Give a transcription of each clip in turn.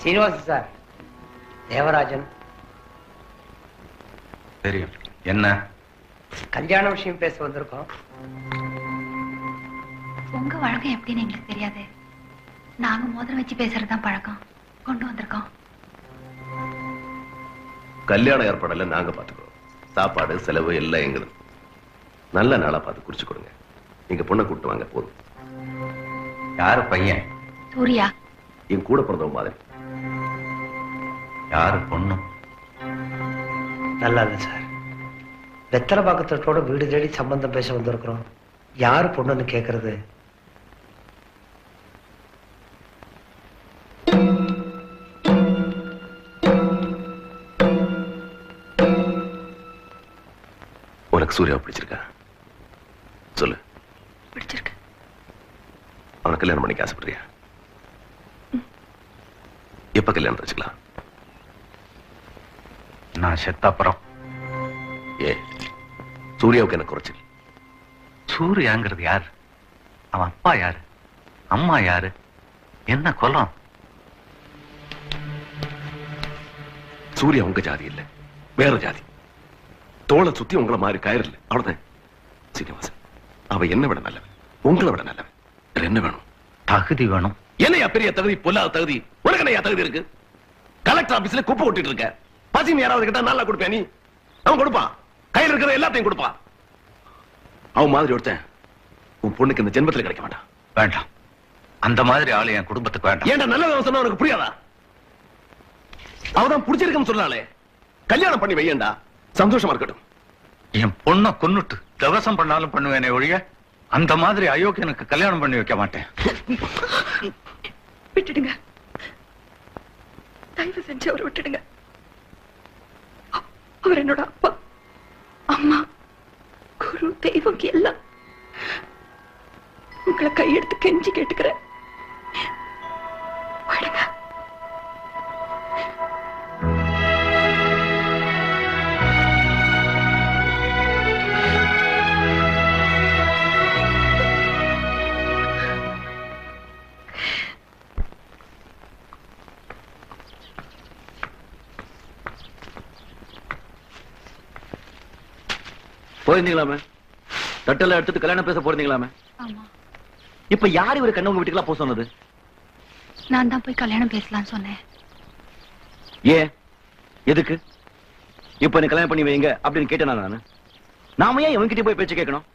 Srinivasan sir, Devarajan. தெரியும். என்ன கல்யாண விஷயம் பேச வந்திருக்கோம். உங்க வழக்கம் எப்படின்னு எங்களுக்கு தெரியாது. நாங்க மோதிரம் வச்சு பேசுறதுதான் பழக்கம். கொண்டு வந்திருக்கோம். கல்யாண ஏற்பாடெல்லாம் நாங்க பாத்துக்கிறோம். சாப்பாடு செலவு எல்லாம் எங்களுது. நல்ல நாளா பார்த்து குறிச்சு கொடுங்க. நீங்க பொண்ணை கூப்பிட்டு வாங்க போதும். யாரு பையன்? சூர்யா. என் கூட பிறந்தவ மாதிரி. யாரு பொண்ணு? நல்லா இல்லை சார். வெத்தலை பாக்கத்தோட வீடு தேடி சம்பந்தம் பேச வந்திருக்கிறோம். யாரு பொண்ணுன்னு கேட்கறது? உனக்கு சூர்யாவை பிடிச்சிருக்கா? சொல்லு. பிடிச்சிருக்கு. அவனை கல்யாணம் பண்ணிக்க ஆசைப்படுறியா? எப்ப கல்யாணம் வச்சுக்கலாம்? நான் செத்தாப்புறம். ஏ, சூர்யாவுக்கு என்ன குறைச்சல்? சூர்யாங்கிறது யாரு? அவன் அப்பா யாரு? அம்மா யாரு? என்ன குலம்? சூர்யா உங்க ஜாதி இல்ல, வேற ஜாதி. தோளை சுத்தி உங்களை மாதிரி கயிறு இல்லை, அவ்வளவுதான். சீனிவாசன், அவ என்ன விட நல்லவன், உங்களை விட நல்லவன். என்ன வேணும்? தகுதி வேணும். என்னையா பெரிய தகுதி? பொல்லாத தகுதி. உனக்கு என்னையா தகுதி இருக்கு? கலெக்டர் ஆபீஸ்ல குப்பை ஓட்டிட்டு இருக்க. பசிமை யாராவது கிட்ட நல்லா கொடுப்பேன். நீ அவன் கொடுப்பான். கையில் இருக்கிற எல்லாத்தையும் கொடுப்பான். அவன் மாதிரி ஒருத்தன் உன் பொண்ணுக்கு இந்த ஜென்மத்தில் கிடைக்க மாட்டான். வேண்டாம், அந்த மாதிரி ஆளு என் குடும்பத்துக்கு வேண்டாம். ஏன்டா நல்லது சொன்னா உனக்கு புரியாதா? அவதான் பிடிச்சிருக்குன்னு சொன்னாலே கல்யாணம் பண்ணி வையண்டா, சந்தோஷமா இருக்கட்டும். என் பொண்ணை கொன்னுட்டு தவசம் பண்ணாலும் பண்ணுவேனே ஒழிய அந்த மாதிரி அயோக்கியனுக்கு கல்யாணம் பண்ணி வைக்க மாட்டேன். விட்டுடுங்க, தயவு செஞ்சு அவரை விட்டுடுங்க. அவர் என்னோட அப்பா, அம்மா, குரு, தெய்வம் எல்லாம். உங்களை கையெடுத்து கெஞ்சி கேட்டுக்கிறேன். விடுங்க. போயிருந்தீங்களாமே? தட்டெல்லாம் எடுத்துட்டு கல்யாணம் பேச போறீங்களாமே? இப்ப யார் இவரு கண்ணவங்க வீட்டுக்கெல்லாம் போக சொன்னது? நான் தான் போய் கல்யாணம் பேசலாம்னு சொன்னேன். ஏன், எதுக்கு? இப்ப நீ கல்யாணம் பண்ணி வைங்க அப்படின்னு கேட்டேன் நானு. நாம ஏன் இவன்கிட்ட போய் பேச்சு கேட்கணும்?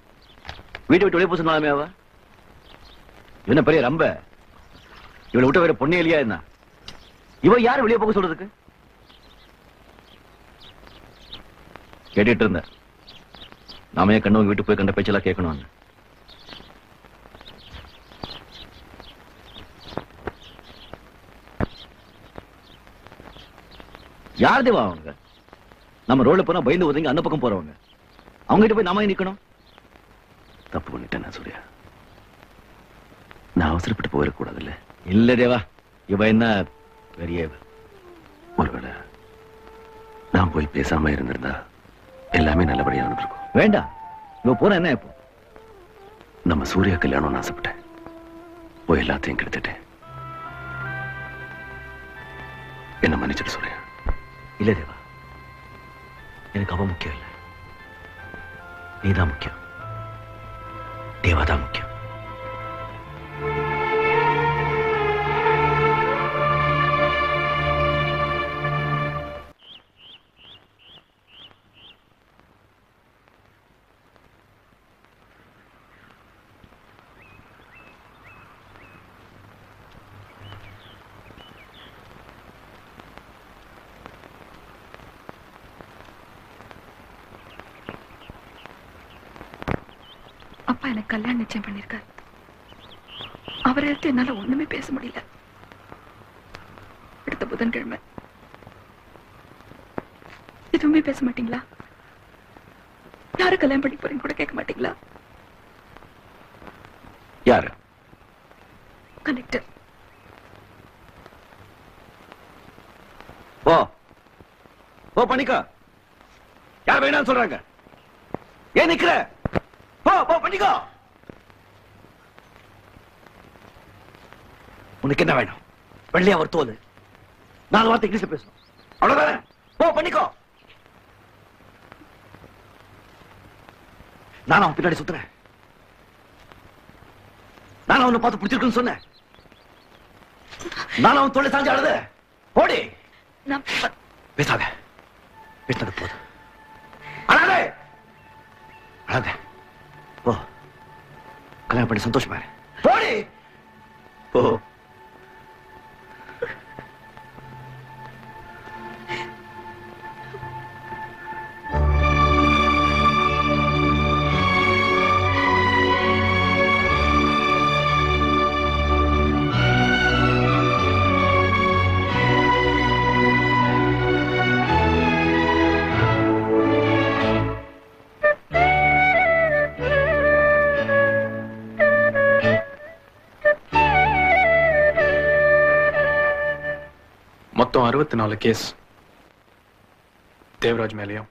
வீட்டை விட்டு வெளியே போக சொன்னாலுமே அவ என்ன பெரிய ரொம்ப இவளை விட்ட வேற பொண்ணே இல்லையா என்ன? இவ யாரு வெளியே போக சொல்றதுக்கு? கேட்டுட்டு இருந்த நாம ஏன் கண்ணவங்க வீட்டு போய் கண்ட பேச்செல்லாம் கேட்கணும்? யார் தேவா அவங்க? நம்ம ரோட்ல போனா பயந்து ஒதுங்க அந்த பக்கம் போறவங்க. அவங்க கிட்ட போய் நாம நிக்கணும்? தப்பு பண்ணிட்டேன் சூர்யா. நான் அவசரப்பட்டு போயிடக்கூடாது. இல்ல இல்ல தேவா, இவ என்ன பெரிய ஒருவேளை நான் போய் பேசாம இருந்திருந்தா எல்லாமே நல்லபடியா நடந்திருக்கும். வேண்டாம், இவ போன என்ன இப்போ? நம்ம சூர்யா கல்யாணம் ஆசைப்பட்டேன், போய் எல்லாத்தையும் கெடுத்துட்டேன். என்ன மன்னிச்சிட்டு சூர்யா. இல்ல தேவா, எனக்கு அவ முக்கியம் இல்ல, நீதான் முக்கியம். தேவாதான் முக்கியம். அப்பா எனக்கு கல்யாணம் நிச்சயம் பண்ணிருக்காரு. அவரை எடுத்து என்னால ஒண்ணுமே பேச முடியல. அடுத்த புதன்கிழமை. எதுவுமே பேச மாட்டீங்களா? யாரு கல்யாணம் பண்ணி போறீங்க கூட கேட்க மாட்டீங்களா? யாரு? கலெக்டர். ஓ ஓ பண்ணிக்கோ. யார் வேணாம்னு சொல்றாங்க? ஏன் நிக்கிற? போ போ பண்ணிக்கோ. உனக்கு என்ன வேணும்? வெள்ளையா ஒரு தோல், 4 வார்த்தை இங்கிலீஷ்ல பேசணும். அவ்வளவுதானே? போ பண்ணிக்கோ. நான் அவன் பின்னாடி சுத்துறேன். நான் அவனை பார்த்து பிடிச்சிருக்குன்னு சொன்னேன். நான் அவன் தொழில் சாஞ்சு அழுது ஓடி. பேசாத. பேசினது போதும். அழாதே. அழாதே. போ. கல்யாணம் பண்ணி சந்தோஷமா இரு. போடி. போ. மொத்தம் 64 கேஸ். தேவராஜ் மேலையும்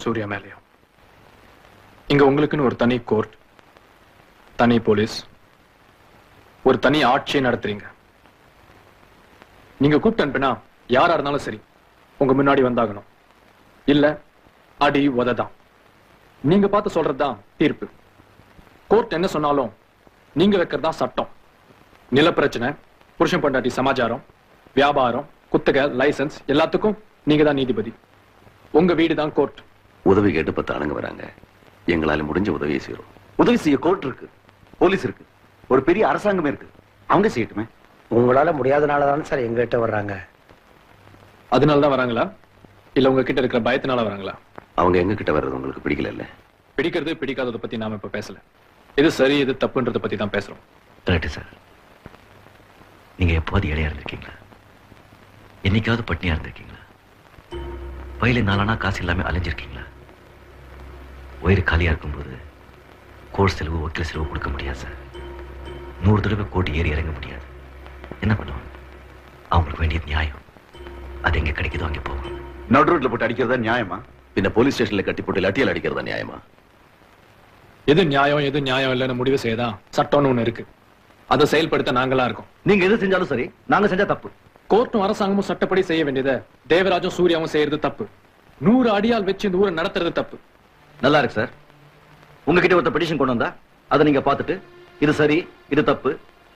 சூர்யா மேலையும். இங்க உங்களுக்குன்னு ஒரு தனி கோர்ட், தனி போலீஸ், ஒரு தனி ஆட்சியை நடத்துறீங்க. நீங்க கூப்பிட்டு அனுப்பினா யாரா இருந்தாலும் சரி உங்க முன்னாடி வந்தாகணும். இல்ல அடி உததான். நீங்க பார்த்து சொல்றதுதான் தீர்ப்பு. கோர்ட் என்ன சொன்னாலும் நீங்க வைக்கிறதா சட்டம். நிலப்பிரச்சனை, புருஷன் பொண்டாட்டி சமாச்சாரம், வியாபாரம், குத்தகை, லைசன்ஸ் எல்லாத்துக்கும் நீங்க தான் நீதிபதி. உங்க வீடு தான் கோர்ட். உதவி கேட்டு 10 ஆளுங்க வராங்க. எங்களால முடிஞ்ச உதவியை செய்யறோம். உதவி செய்ய கோர்ட் இருக்கு, போலீஸ் இருக்கு, ஒரு பெரிய அரசாங்கமே இருக்கு. அவங்க செய்யட்டுமே. உங்களால முடியாதனால தானே சார் எங்ககிட்ட வர்றாங்க. அதனாலதான் வராங்களா இல்ல உங்க கிட்ட இருக்கிற பயத்தினால வராங்களா? அவங்க எங்க கிட்ட வர்றது உங்களுக்கு பிடிக்கல இல்ல? பிடிக்கிறது பிடிக்காததை பத்தி நாம இப்ப பேசல. இது சரி இது தப்புன்றத பத்தி தான் பேசுறோம். Correct sir. நீங்க எப்போது இடையா இருந்திருக்கீங்களா? என்னைக்காவது பட்னியா இருந்திருக்கீங்களா? வயலில் 4 ஆனா காசு இல்லாம அலைஞ்சிருக்கீங்களா? வயிறு காலியா இருக்கும்போது கோர்ட் செலவு, வக்கீல் செலவு கொடுக்க முடியாது சார். 100 தடவை கோர்ட் ஏறி இறங்க முடியாது. என்ன பண்ணுவாங்க? அவங்களுக்கு வேண்டியது நியாயம். அது எங்க கிடைக்குதோ அங்கே போவாங்க. நடு ரோட்ல போட்டு அடிக்கிறதா நியாயமா? பின்ன போலீஸ் ஸ்டேஷன்ல கட்டி போட்டு லட்டியால் அடிக்கிறதா நியாயமா? எது நியாயம் எது நியாயம் இல்லைன்னு முடிவு செய்யதான் சட்டம்னு ஒண்ணு இருக்கு. அதை செயல்படுத்த நாங்களா இருக்கோம். நீங்க எது செஞ்சாலும் சரி, நாங்க செஞ்சா தப்பு. கோர்ட்டும் அரசாங்கமும் சட்டப்படி செய்ய வேண்டியதை தேவராஜும் சூர்யாவும் செய்யறது தப்பு. 100 அடியால் வச்சு இந்த ஊரை நடத்துறது தப்பு. நல்லா இருக்கு சார். உங்ககிட்ட ஒருத்த பெட்டிஷன் கொண்டு வந்தா அதை நீங்க பார்த்துட்டு இது சரி இது தப்பு,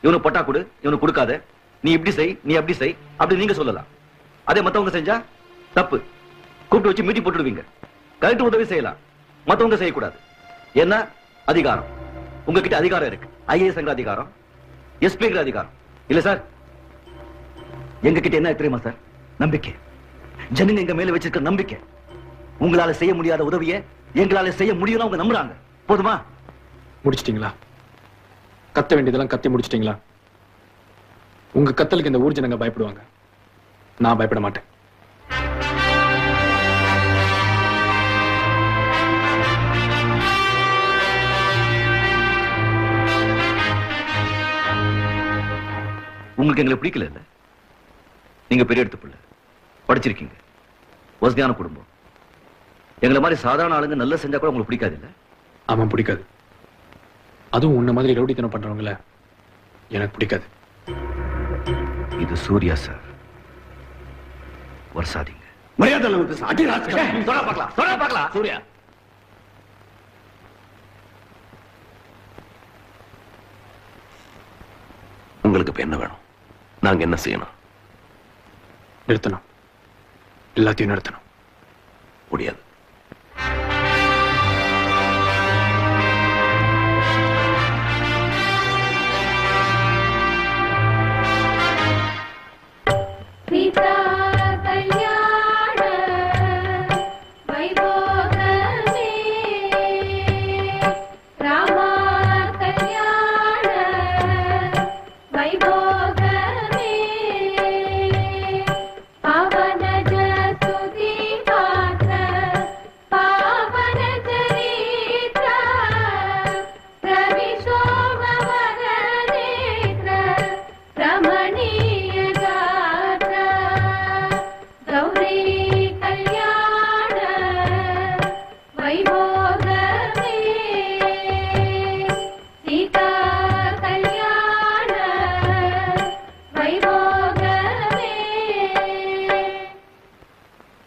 இவனுக்கு பட்டா கொடு, இவனுக்கு கொடுக்காத, நீ இப்படி செய் நீ அப்படி செய் அப்படி நீங்க சொல்லலாம். அதே மத்தவங்க செஞ்சா தப்பு. கூப்பிட்டு வச்சு மீட்டிங் போட்டுடுவீங்க. கலெக்டர் உதவி செய்யலாம், மத்தவங்க செய்யக்கூடாது. என்ன அதிகாரம்? உங்ககிட்ட அதிகாரம் இருக்கு. ஐஏஎஸ் அதிகாரம், எஸ்பிங்கிற அதிகாரம் இல்ல சார். எங்க கிட்ட என்ன தெரியுமா சார்? நம்பிக்கை. ஜனங்க எங்க மேல வச்சிருக்க நம்பிக்கை. உங்களால செய்ய முடியாத உதவியை எங்களால செய்ய முடியும் அவங்க நம்புறாங்க. போதுமா? முடிச்சிட்டீங்களா? கத்த வேண்டியதெல்லாம் கத்தி முடிச்சிட்டீங்களா? உங்க கத்தலுக்கு இந்த ஊர் ஜனங்க பயப்படுவாங்க. நான் பயப்பட மாட்டேன். உங்களுக்கு எங்களை பிடிக்கல இல்ல? நீங்க பெரிய எடுத்து பிள்ளை, படிச்சிருக்கீங்க, வசதியான குடும்பம். எங்களை மாதிரி சாதாரண ஆளுங்க நல்லா செஞ்சா கூட உங்களுக்கு பிடிக்காது இல்ல? ஆமா பிடிக்காது. அதுவும் உன்ன மாதிரி ரவுடித்தனம் பண்றவங்கள எனக்கு பிடிக்காது. இது சூர்யா சார். வருஷாதீங்க. மரியாதை பார்க்கலாம். சூர்யா உங்களுக்கு இப்ப என்ன வேணும்? நாங்க என்ன செய்யணும்? நிறுத்தணும். எல்லாத்தையும் நிறுத்தணும். முடியாது.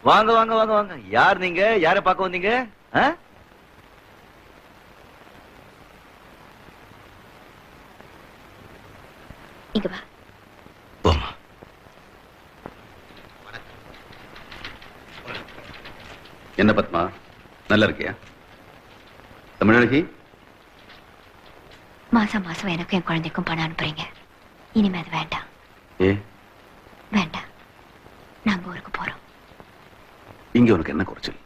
வாங்க வாங்க வாங்க வாங்க. யார் நீங்க? யாரை பார்க்க வந்தீங்க? இங்க வா. என்ன பத்மா, நல்லா இருக்கியா? தமிழழகி, மாசம் மாசம் எனக்கும் என் குழந்தைக்கும் பணம் அனுப்புறீங்க. இனிமே அது வேண்டாம். ஏ வேண்டாம், நாங்க ஊருக்கு போறோம். இங்க உனக்கு என்ன குறைச்சல்?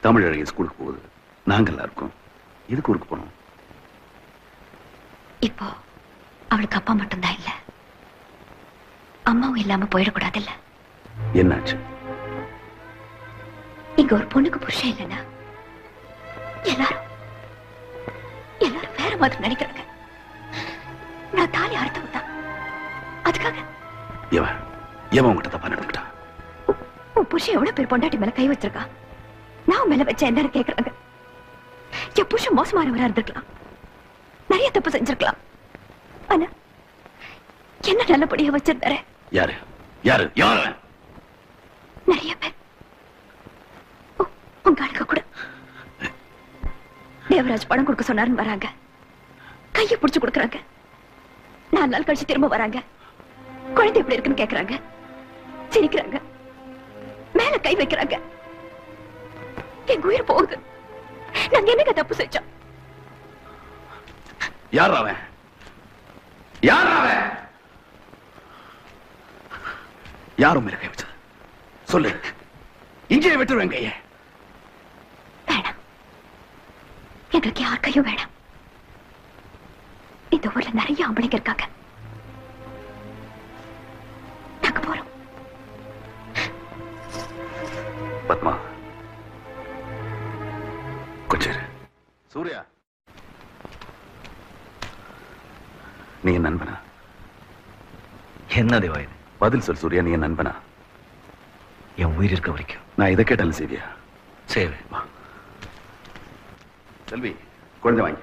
தமிழழகி ஸ்கூலுக்கு போகுது, நாங்க எல்லாருக்கும் எதுக்கு ஊருக்கு போனோம்? இப்போ அவளுக்கு அப்பா மட்டும்தான் இல்ல, அம்மாவும் இல்லாம போயிடக்கூடாது இல்ல. என்னாச்சு? இங்க ஒரு பொண்ணுக்கு புருஷன் இல்லைன்னா எல்லாரும் வேற மாதிரி நினைக்கிறாங்க. நான் தாலி அறுத்தவ தான். அதுக்காக எவன் உங்ககிட்ட தப்பா நடந்துக்கிட்டா? உன் புருஷன் எவ்வளவு பேர் பொண்டாட்டி மேல கை வச்சிருக்கா? நான் மேல வச்ச என்ன கேக்குறாங்க. என் புருஷன் மோசமானவரா இருந்திருக்கலாம், நிறைய தப்பு செஞ்சிருக்கலாம். ஆனா என்ன நல்லபடியா வச்சிருந்தாரு. யாரு யாரு யாரு? நிறைய பேர். உங்க ஆளுக்க கூட தேவராஜ் பணம் கொடுக்க சொன்னாருன்னு வராங்க, கையை பிடிச்சு கொடுக்கறாங்க. 4 நாள் கழிச்சு திரும்ப வராங்க, குழந்தை எப்படி இருக்குன்னு கேக்குறாங்க, சிரிக்கிறாங்க, மேல கை வைக்கிறாங்க. எங்க உயிர் போகுது. நாங்க என்னங்க தப்பு செஞ்சோம்? யார் அவன்? யார் அவன்? யாரும் மேல கை வச்சது சொல்லு, இங்கே விட்டுருவேன் கையை. வேணாம், எங்களுக்கு யார் கையும் வேணாம். இந்த ஊர்ல நிறைய ஆம்பளைங்க இருக்காங்க, நாங்க போறோம். பத்மா கொஞ்சம் சூர்யா, நீ என் நண்பனா? என்ன தேவா இது? பதில் சொல் சூர்யா, நீ என் நண்பனா? என் உயிர் இருக்க வரைக்கும் நான் இதை கேட்டாலும் செய்வியா? சேவை. செல்வி, குழந்தை வாங்க.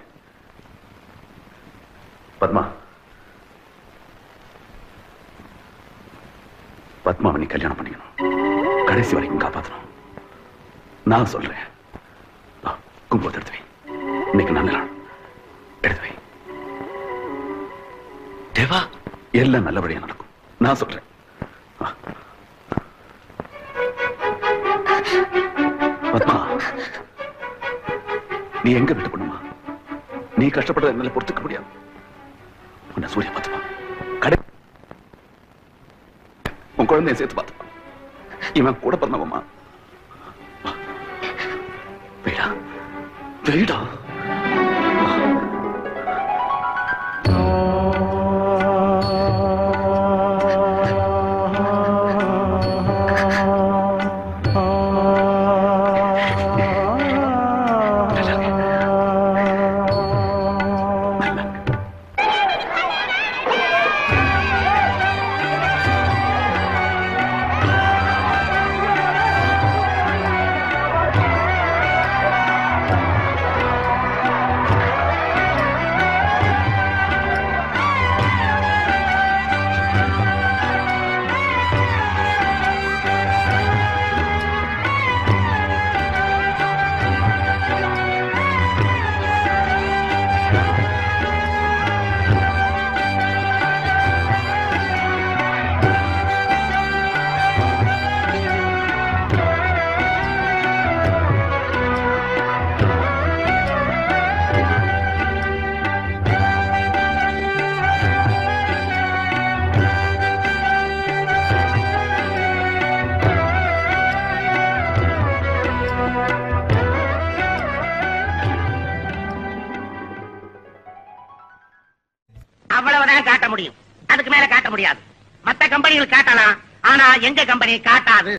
பத்மா, பத்மாவை நீ கல்யாணம் பண்ணிக்கணும், கடைசி வரைக்கும் காப்பாற்றணும். நான் சொல்றேன். குங்குமத்தை எடுத்து வை, இன்னைக்கு நல்ல நாள். எடுத்து வை தேவா, எல்லாம் நல்லபடியா நடக்கும். நான் சொல்றேன். பத்மா, நீ எங்க விட்டு பண்ணுமா? நீ கஷ்டப்படுற என்னால பொறுத்துக்க முடியாது. உன்னை சூரிய பார்த்துப்பா, கடை உன் குழந்தைய சேர்த்து பார்த்துப்பா. இவன் கூட பிறந்தவம்மா. வீடா வீடா காட்ட முடியும், அதுக்கு மேல காட்ட முடியாது. மத்த கம்பெனிகள் காட்டலாம், ஆனா எங்க கம்பெனி காட்டாது.